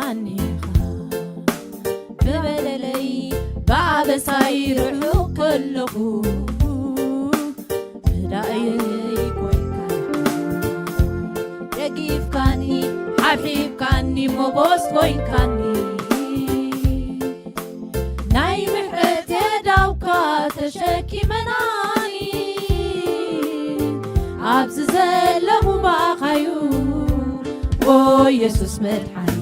كاني ببللي بعبساير حلو كله بدايي يجيب كاني حبيب كاني مبوس كوين كاني ناي محرت يداوكا تشكي مناني عبز زلمو باخيو او يسوس مدحاني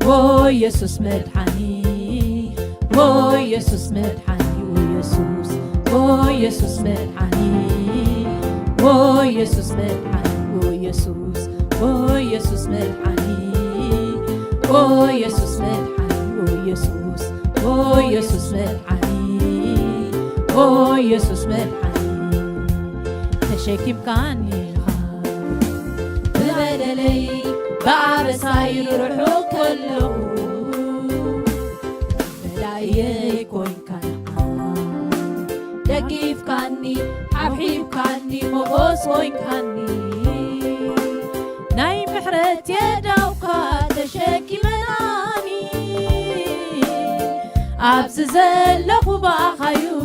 او يسوس مدحاني او يسوس مدحاني او يسوس مدحاني او يسوس مدحاني يسوس او يسوس مدحاني او يسوس مدحاني او يسوس او يسوس مدحاني او يسوس مدحاني تشكيم كاني ببدلي بعبساير روحو كله بلاي كوين كان دقيف كاني حبيب كاني مغوص كوين كاني ناي محرت يداوكا تشكي مناني عبز زلخو باخيو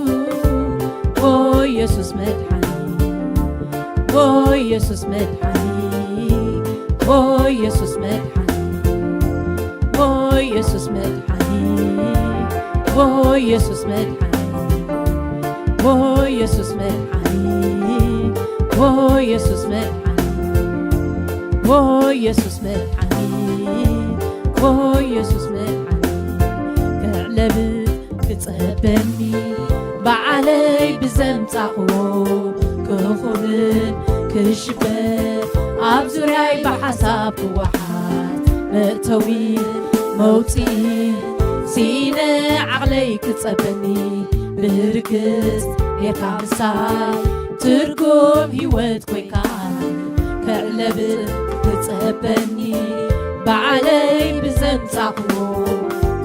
او يسوس مدحاني او يسوس مدحاني او يسوس مدحاني او يسوس مدحاني او يسوس مدحاني او يسوس مدحاني او يسوس مدحاني او يسوس مدحاني او يسوس مدحاني كعلب كتصبني بعلي بزمصاخو كخبن كشبه ابزراي بحساب وحات متوي موتي سينا عقلي كتصبني بركز يكامساي تركم هيوت كويكان كعلب كتصبني بعلي بزمصاخو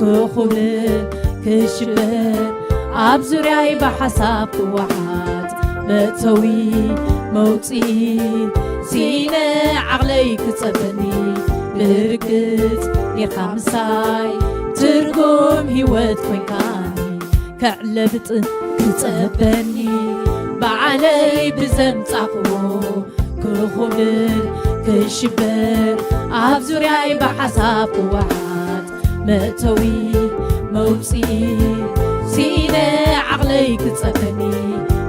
كخبن كشبه ابزراي بحساب وحات متوي موتي سينا عقلي كتصبني بركز يخمساي تركم هيوت كويكاني كعلبت كتصبني بعلي بزمصاخو كخبن كشبر ابزراي بحساب وحات متوي موتي سينا عقلي كتصبني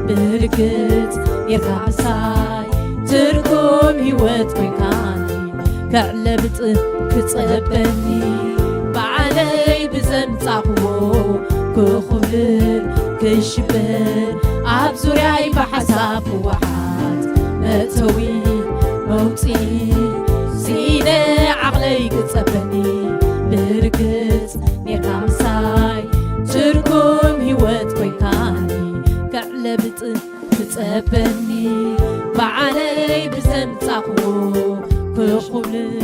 بركز يخمساي تركم هيوت كويكاني كعلبت كتصبني بعلي بزمصاخو كخبن كشبر ابزراي بحساب وحات متوي موتي سينا عقلي كتصبني بركز يخمساي تركم هيوت كويكاني كعلبت كتصبني بعلي بزمصاخو كخبن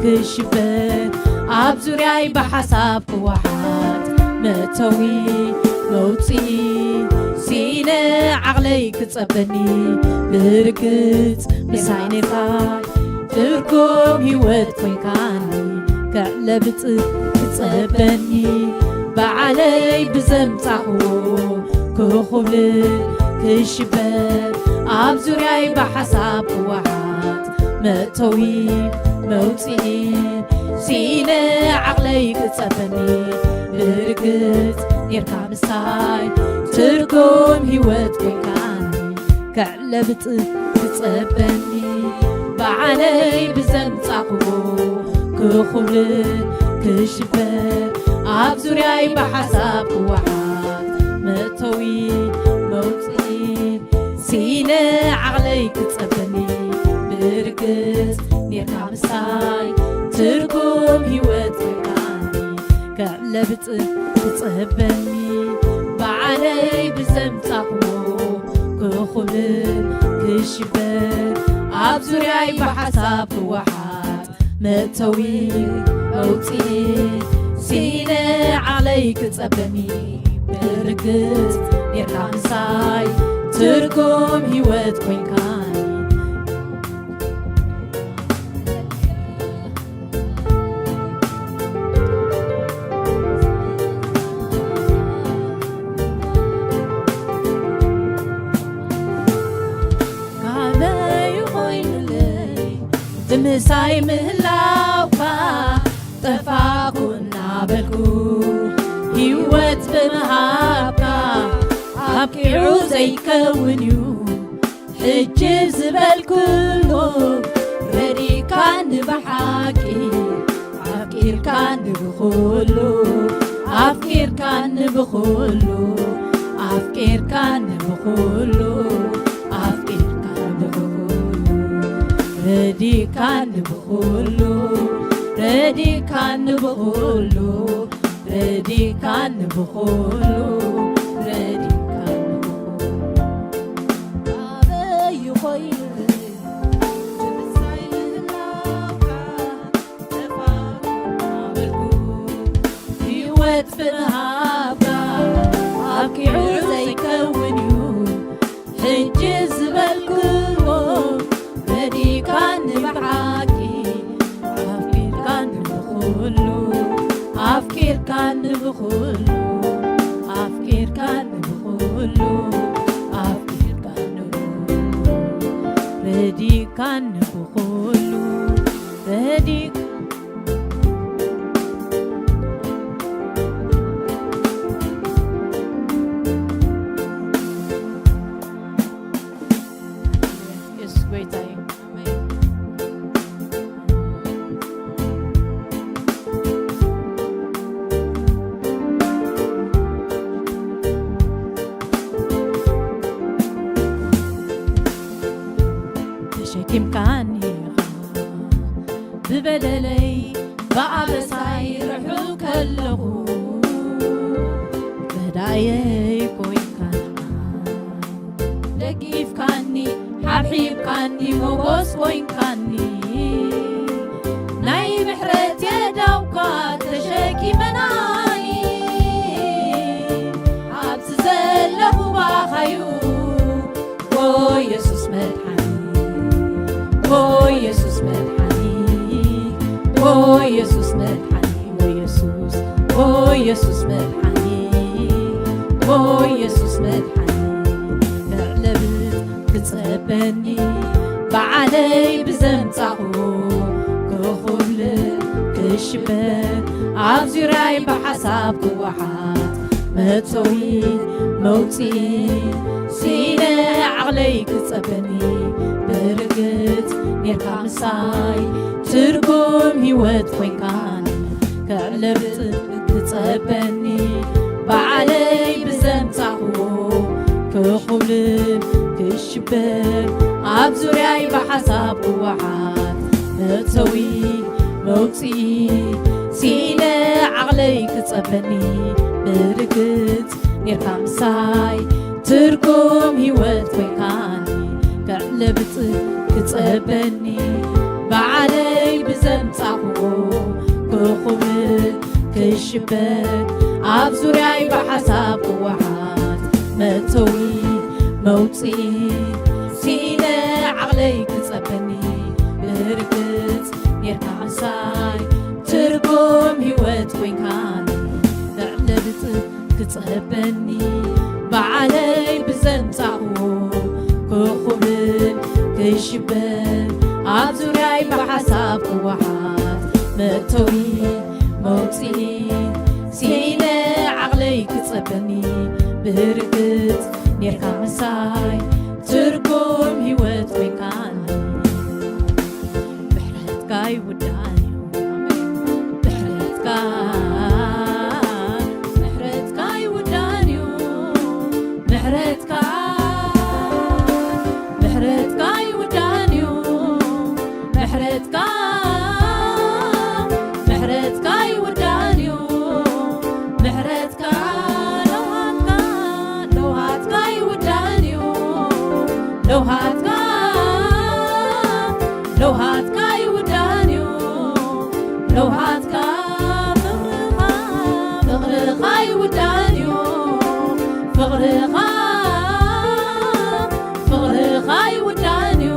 كشبر ابزراي بحساب وحات متوي موتي سينا عقلي كتصبني بركز مساينكاي تركم هيوت كويكاني كعلبت كتصبني بعلي بزمصاخو كخبن كشبر ابزراي بحساب وحات متوي موتي سينا عقلي كتصبني بركز يركامساي تركم هيوت كويكاني كعلبت كتصبني بعلي بزمصاخو كخبن كشبر ابزراي بحساب وحات متوي موتي سينا عقلي كتصبني بركز يركامساي تركم هيوت كويكاني كعلبت كتصبني بعلي بزمصاخو كخبن كشبر ابزراي بحساب وحات متوي موتي سينا علي كتصبني بركز يركامساي تركم هيوت كويكاني ብምሳይ ምህላውካ ጠፋኩ እናበልኩ ህይወት ብምሃብካ ኣብቂዑ ዘይከውን እዩ ሕጂ ዝበልኩሉ ረዲካኒ ብሓቂ ኣፍቂርካኒ ብኩሉ ኣፍቂርካኒ ብኩሉ ኣፍቂርካኒ ብኩሉ ኣፍቂርካኒ ብኩሉ ረዲካኒ ብኩሉ ረዲካኒ ብኩሉ ረዲካኒ ብኩሉ ረዲካኒ ብኩሉ ኣበይ ኮይኑ ፍንሃብካ ኣብቂዑ ዘይከውን እዩ ሕጂ ዝበልክዎ ረዲካኒ ብሓቂ ኣፍቂርካኒ ብኩሉ ኣፍቂርካኒ ብኩሉ ኣፍቂርካኒ ብኩሉ ኣፍቂርካኒ ብኩሉ ረዲካኒ ብኩሉ ረዲካ ተሸኪምካኒ ብበደለይ ብኣበሳይ ርሑቕ ከለኹ ገዳየይ ኮይንካኒ ደጊፍካኒ ሓብሒብካኒ ሞጎስ ኮይንካኒ ናይ ምሕረት የዳውካ ተሸኪመናኒ ኣብዚ ዘለኹ ባኻዩ ኦ ኢየሱስ መድሓኒ ኦ ኢየሱስ መድሓኒ ኦ ኢየሱስ መድሓኒ ኦ ኢየሱስ ኦ ኢየሱስ መድሓኒ ኦ ኢየሱስ መድሓኒ ንዕለብት ክጸበኒ በዓለይ ብዘምጻኹ ክኹብል ክሽበር ኣብ ዙርያይ ብሓሳብ ክወሓት መእተዊ መውፅኢ ሲነ ዓቕለይ ክጸበኒ ብርግጽ ኔርካ ምሳይ ትርጉም ህይወት ኮይንካኒ ክዕለብት ክጸበኒ በዓለይ ብዘምጻኽዎ ክኹብል ክሽበር ኣብ ዙርያይ ብሓሳብ ክወሓት መእተዊ መውፅኢ ሲነ ዓቕለይ ክጸበኒ ብርግጽ ኔርካ ምሳይ ትርጉም ህይወት ኮይንካኒ ክዕለብት ክጸበኒ በዓለይ ብዘምጻኽዎ ክኹብል ክሽበር ኣብ ዙርያይ ብሓሳብ ክወሓት መእተዊ መውፅኢ ሲነ ዓቕለይ ክጸበኒ ብርግጽ ኔርካ ምሳይ ትርጉም ህይወት ኮይንካኒ ክዕለብት ክጸበኒ በዓለይ ብዘምጻኽዎ ክኹብል ክሽበር ኣብ ዙርያይ ብሓሳብ ክወሓት መእተዊ መውፅኢ ሲነ ዓቕለይ ክጸበኒ ብርግጽ ኔርካ ምሳይ ትርጉም ህይወት ኮይንካኒ ብሕረትካ ይውዳእዩ ብሕረትካ ይውዳእዩ ብሕረትካ ይውዳእዩ ብሕረትካ ይውዳእዩ ብሕረትካ ለውሃትካ ይውዳእዩ ለውሃትካ ይውዳእዩ ለውሃትካ ፍቕርኻ ይውዳእዩ ፍቕርኻ ይውዳእዩ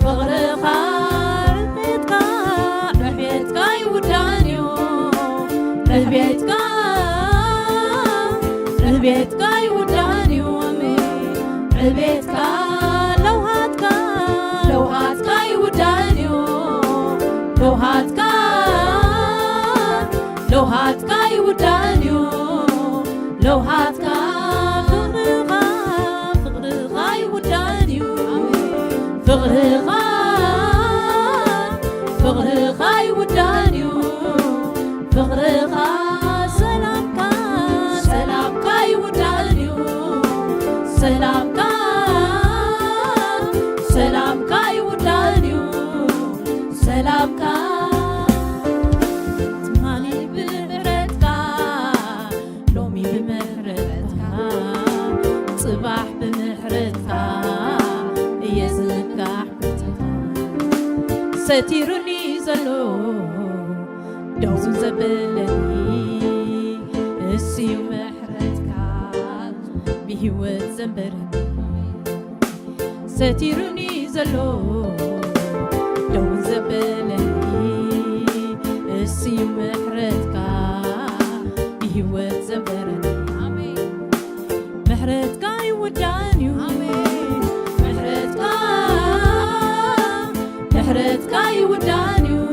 ፍቕርኻ ዕቤትካ ይውዳእዩ ዕቤትካ ይውዳእዩ ዕቤትካ ለውሃትካ ይውዳእዩ فغرخا يودانيو فغرخا سلامكا يودانيو سلامكا يودانيو سلامكا تمالي بمحرتكا لومي بمحرتكا صباح بمحرتكا يزنكا ستيرني زلو دوم زبلني السيو محرتكا بهوت زنبرني ستيرني زلو دوم زبلني السيو محرتكا بهوت زنبرني محرتكا يودانيو محرتكا يودانيو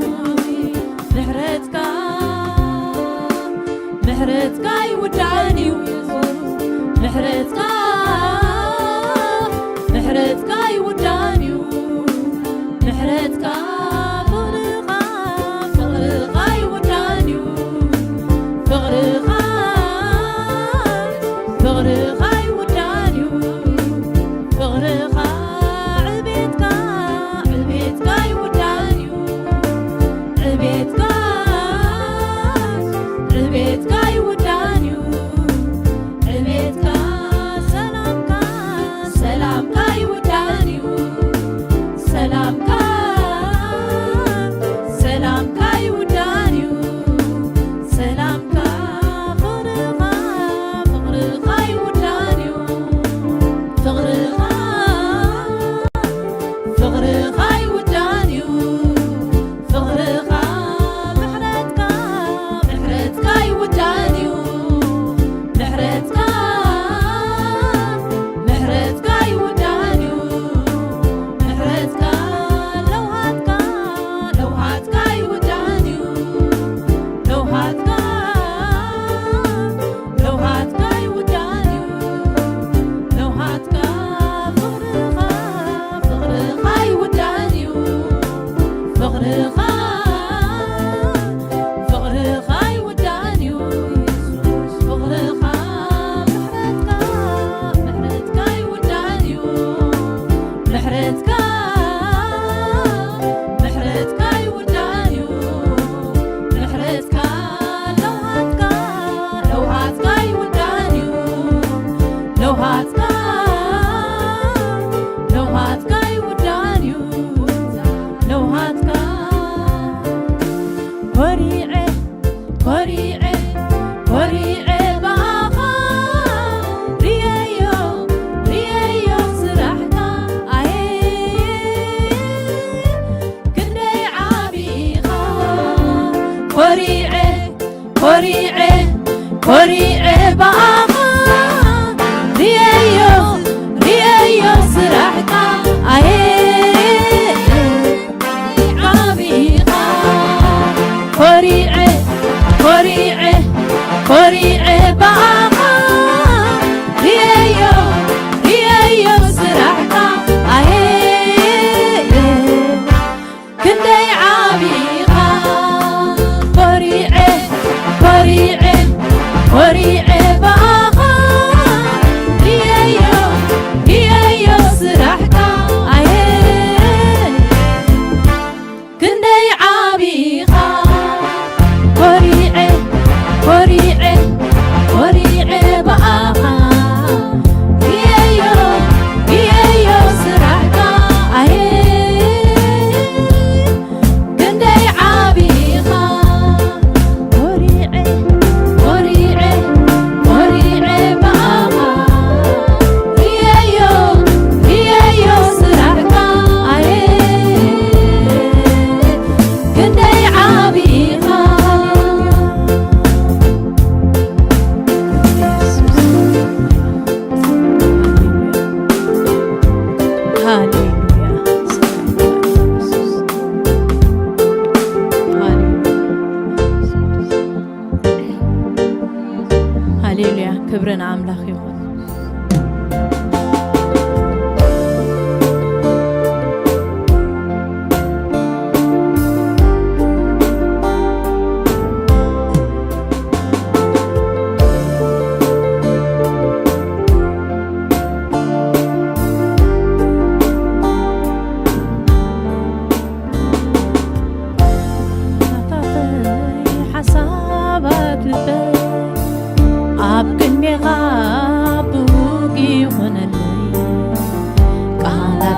محرتكا يودانيو محرتكا يودانيو محرتكا فغرخا يودانيو فغرخا يودانيو فغرخا عبيتكا يودانيو عبيتكا يودانيو عبيتكا سلامكا يودانيو سلامكا يودانيو سلامكا فغرخا يودانيو فغرخا يودانيو فغرخا محرتكا يودانيو محرتكا يودانيو محرتكا لوهاتكا يودانيو لوهاتكا يودانيو لوهاتكا فغرخا يودانيو فغرخا يودانيو فغرخا محرتكا يودانيو محرتكا يودانيو محرتكا لوهاتكا يودانيو لوهاتكا يودانيو لوهاتكا وريعي باخا ريايو سرحكا كني عابيخا وريعي باخا ريايو سرحكا عابيخا وريعي باخا ريايو سرحكا كني عابيخا وريعي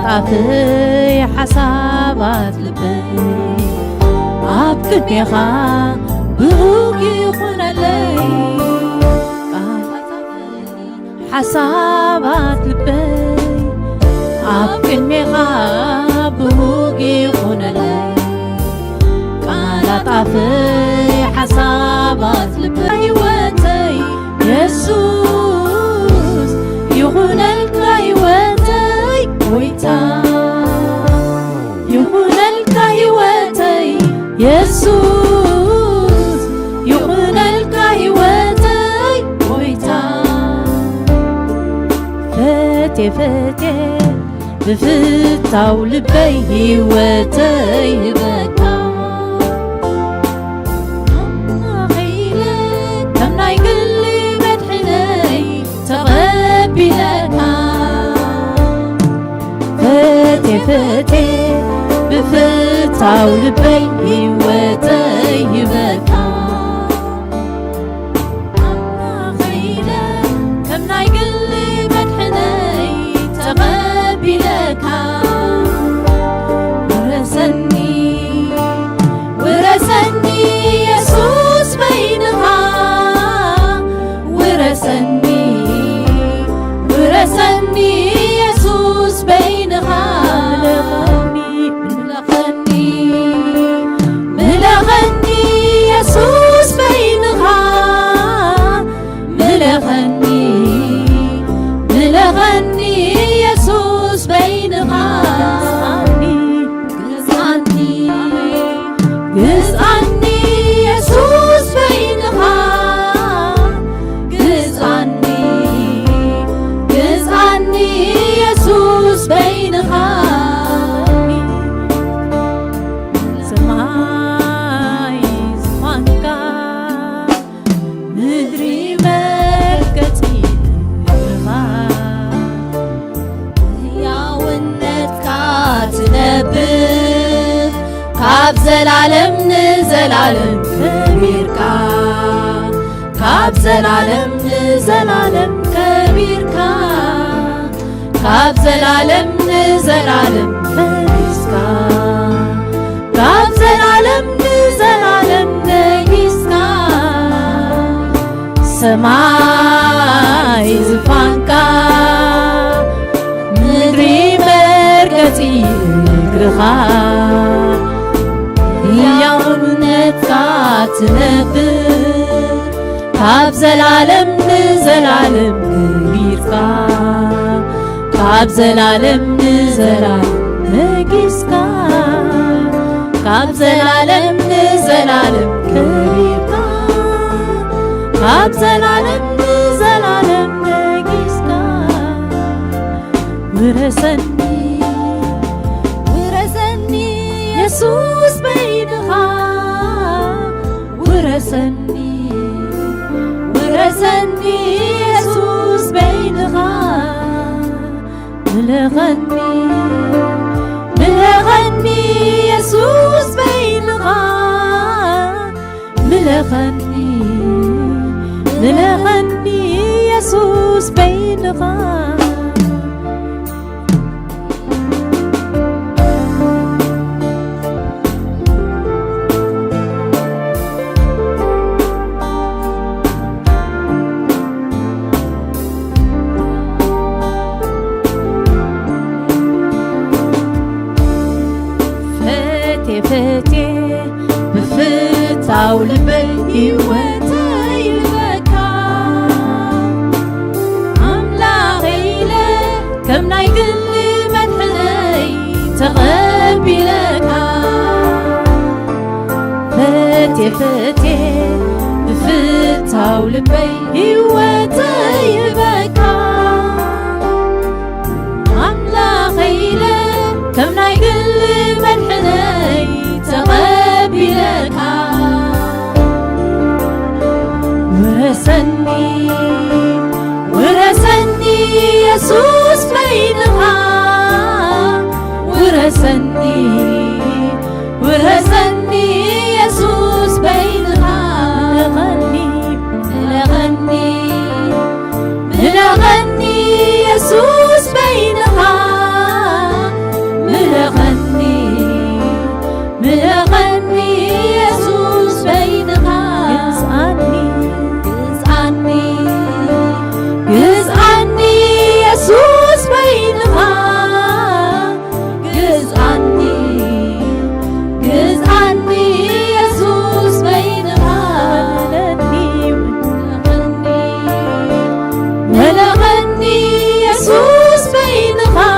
طافي حسابات لبي أبكنيخا بروكي يخون لي حسابات لبي أبكنيخا بروكي يخون لي طافي حسابات لبي هيوتي يسوس يخون لك هيوتي ويتا يخون لك هيوتي يسوس يخون لك هيوتي ويتا فتي فتي بفتاو لبي هيوتي بكا فتي بفتاو لبي هيوتي بكا أما خيلة كم نايقلي مدحني تغبي لكا ورسني يسوس بينها ورسني يسوس بينها ملغني يسوس بينها ملغني يسوس بينها قزعني يسوس بينها قزعني يسوس بينها كاب زلالم نزلالم كبيركا كاب زلالم نزلالم كبيركا كاب زلالم نزلالم فريسكا كاب زلالم نزلالم نجيسكا سماي زفانكا مدري مرقتي قرخا ياونتكا تنبر كاب زلالم نزلالم كبيركا كاب زلالم نزلالم نجيسكا كاب زلالم نزلالم كبيركا كاب زلالم نزلالم نجيسكا ورسني يسوس بينها ورسني يسوس بينها ملغني يسوس بينها ملغني يسوس بينها فتي بفتاو لبي هيوتي بكا أملاغي له كم نايقلي مدحني تغبي لكا فتي بفتاو لبي هيوتي بكا أملاغي له كم نايقلي مدحني تغبي لكا ورسني يسوس بينها ورسني يسوس بينها ملغني يسوس بينها يسوس بينها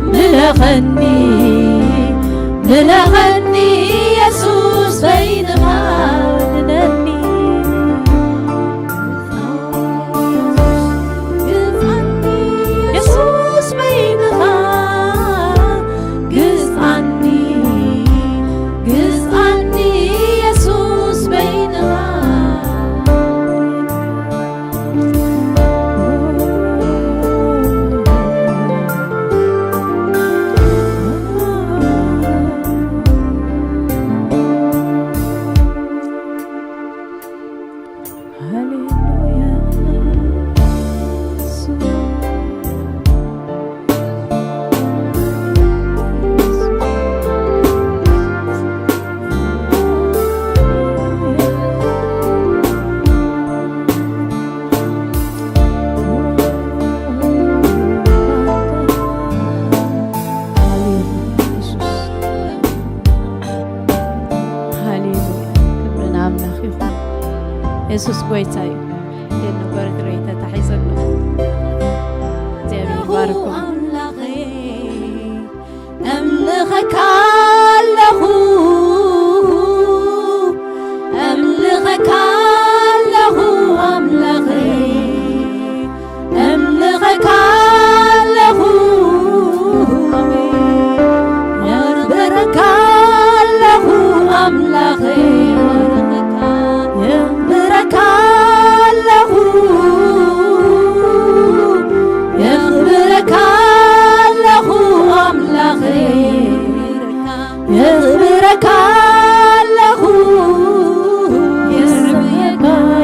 ملخني ملخني يسوس بينها ننني يسوس بينها قز عني يسوس بينها يسوس بويتاي لنبارك ريتا تحيزن زيابي باركم أملخك له أملخك له أملخك له يغبرك له أملخي يغبرك له يغبرك له أملخي يغبرك له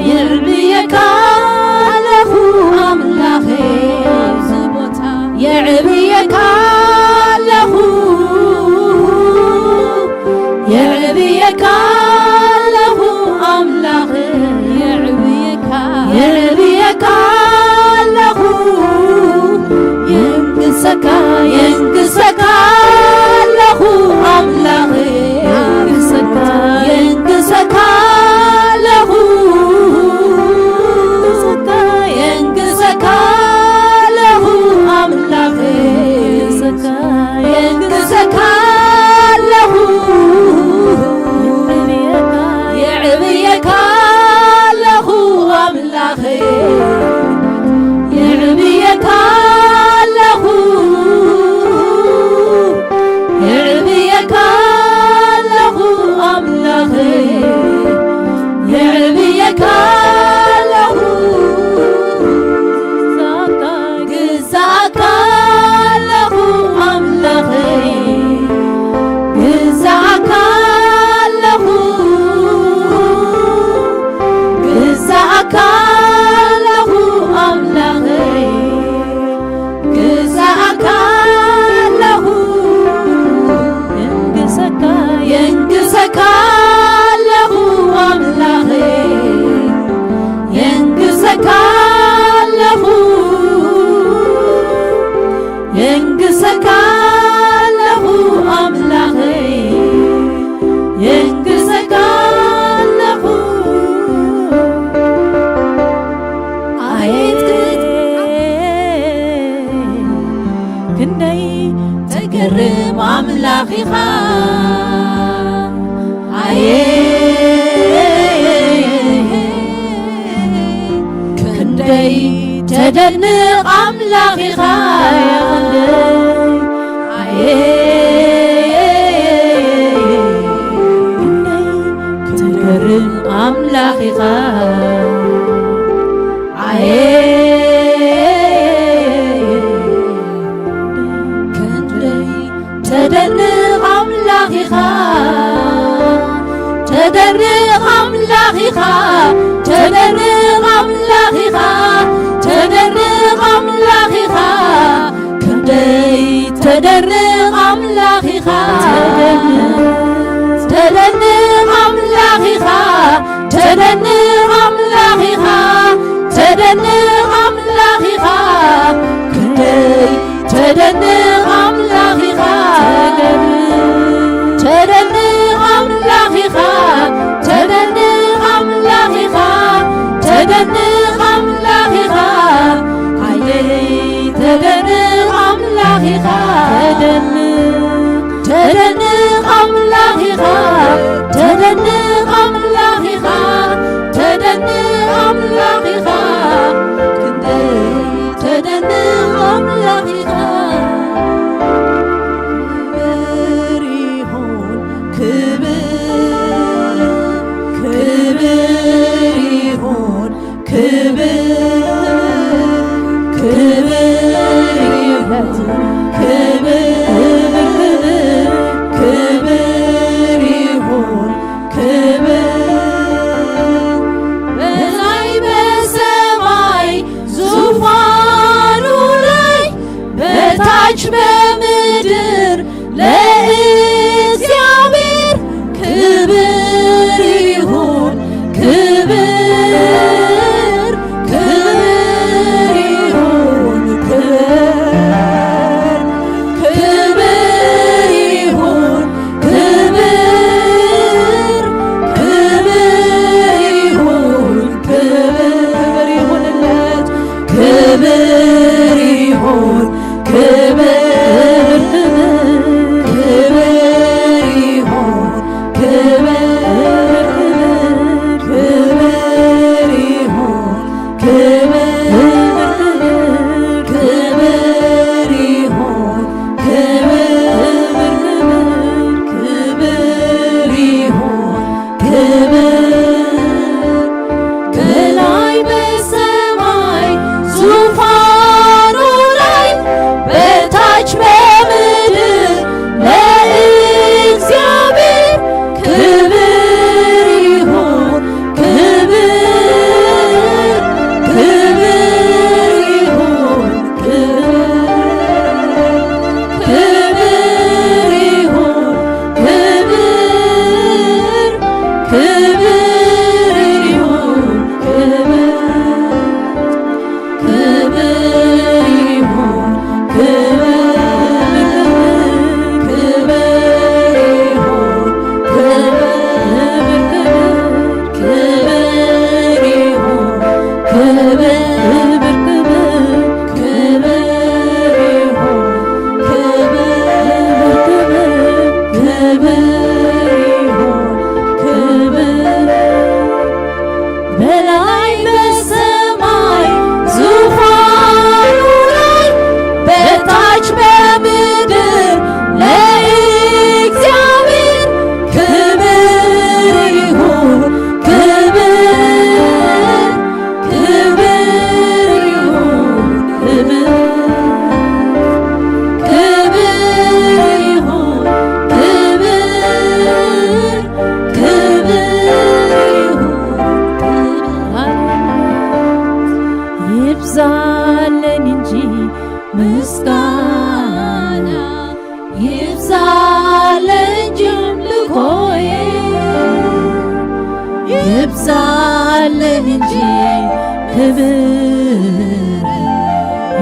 يربيك له أملخي يعبيك له يعبيك له أملخي يعبيك له ينقسك له أملخي ينقسك له ينقسك له أملخي ينقسك له يعبيك له أملخي يعبيك له يعبيك له أملخي يعبيك له قزاك له أملخي قزاك له قزاك له أملخي قزاك له ينقسك له أملخي ينقسك له ينقسك له أملخي ينقسك له كندي تقرب أملخي كندي تدنق أملخي تقرب أملخي تدنق أملخي تدنق أملخي تدنق أملخي تدنق أملخي كندي تدنق أملخي تدنق أملخي تدنق أملخي تدنق أملخي كندي تدنق أملخي تدنق أملخي تدنق أملخي تدنق أملخي ተደንቅ አምላኺኻ ተደንቅ አምላኺኻ ተደንቅ አምላኺኻ ክንደይ ተደንቅ አምላኺኻ ክብር ይሁን ክብር ክብር ይሁን ክብር ክብር ይሁን ክብር ይሁን ክብር በላይ በሰማይ ዙፋኑ ላይ በታች በምድር ለእግዚአብሔር ክብር ይሁን ክብር ክብር ይሁን ክብር ክብር ይሁን ክብር ክብር ይሁን ክብር ይሁንለት ክብር ይሁን ክብር ክብር ይሁን ክብር ክብር ይሁን ክብር ክብር ይሁን ክብር ይሁን ክብር ከላይ በሰማይ ዙፋኑ ላይ በታች በምድር ለእግዚአብሔር ክብር ይሁን ክብር ክብር ይሁን ክብር ይሁን ክብር ይሁን ክብር ይሁን በላይ በሰማይ ዙፋኑ ላይ በታች በምድር ለእግዚአብሔር ክብር ይሁን ክብር ክብር ይሁን ክብር ይሁን ክብር ይብዛልን እንጂ ምስጋና ይብዛልን እንጂ አምልኮዬ ይብዛልን እንጂ ክብር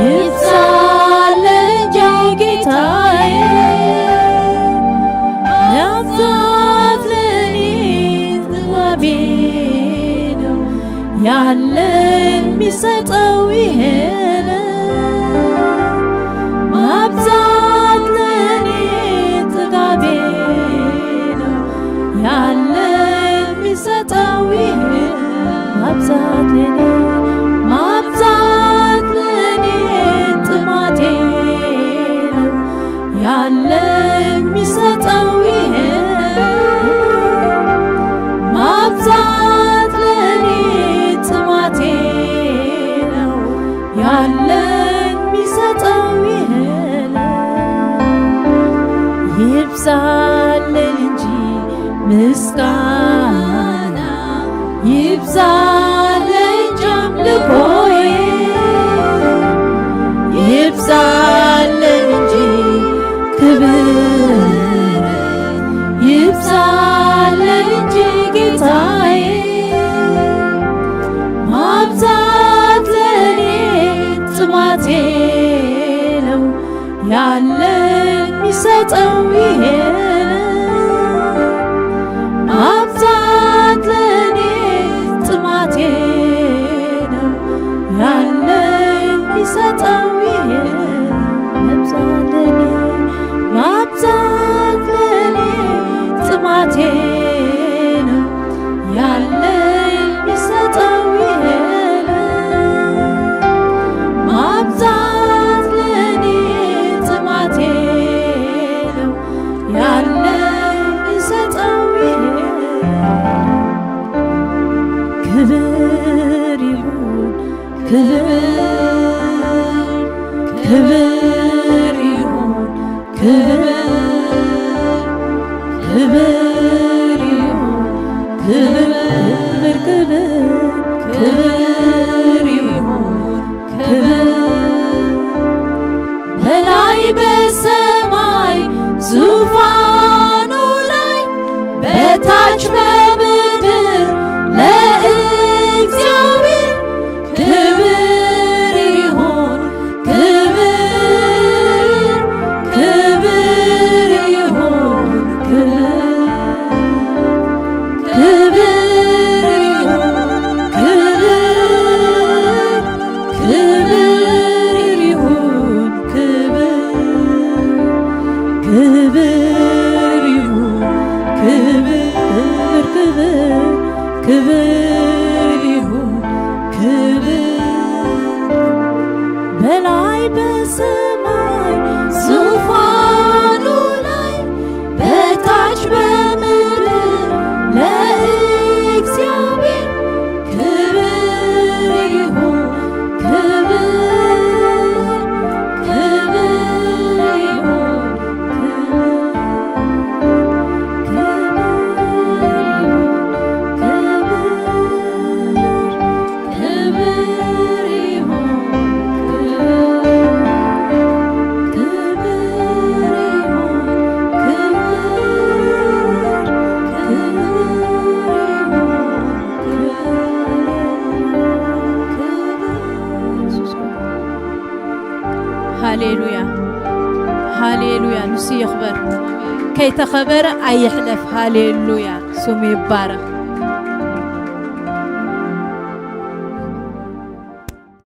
ይብዛልን እንጂ ጌታዬ ያብዛት ለኔ ጥበቤ ነው ያለ የሚሰጠው ይሄ ነው ማብዛት ለኔ ጥጋቤ ነው ያለ የሚሰጠው ይሄ ማብዛት ለኔ ጥማቴ ነው ያለ የሚሰጠው ይሄ ማብዛት ለኔ ጥማቴ ነው ያለ የሚሰጠው ይሄ ይብዛልን እንጂ ምስጋና ይብዛልን እንጂ አምልኮዬ ይብዛልን እንጂ ክብር ይብዛልን እንጂ ጌታዬ ማብዛት ለኔ ጥማቴ ነው ያለ የሚሰጠው ይሄ ማብዛት ለኔ ጥማቴ ነው ያለ የሚሰጠው ይሄ ማብዛት ለኔ ክብር ይሁን ክብር ይሁን ክብር ይሁን በላይ በሰማይ ዙፋኑ ላይ በታች በምድር ለእግዚአብሔር ክብር ይሁን ክብር ይሁን ክብር ይሁን በላይ በሰማይ ዙፋኑ ላይ በታች በምድር ለእግዚአብሔር ክብር ይሁን ሃሌሉያ ሃሌሉያ ንሱ ይኽበር ከይተኸበረ ኣይሕለፍ ሃሌሉያ ስሙ ይባረኽ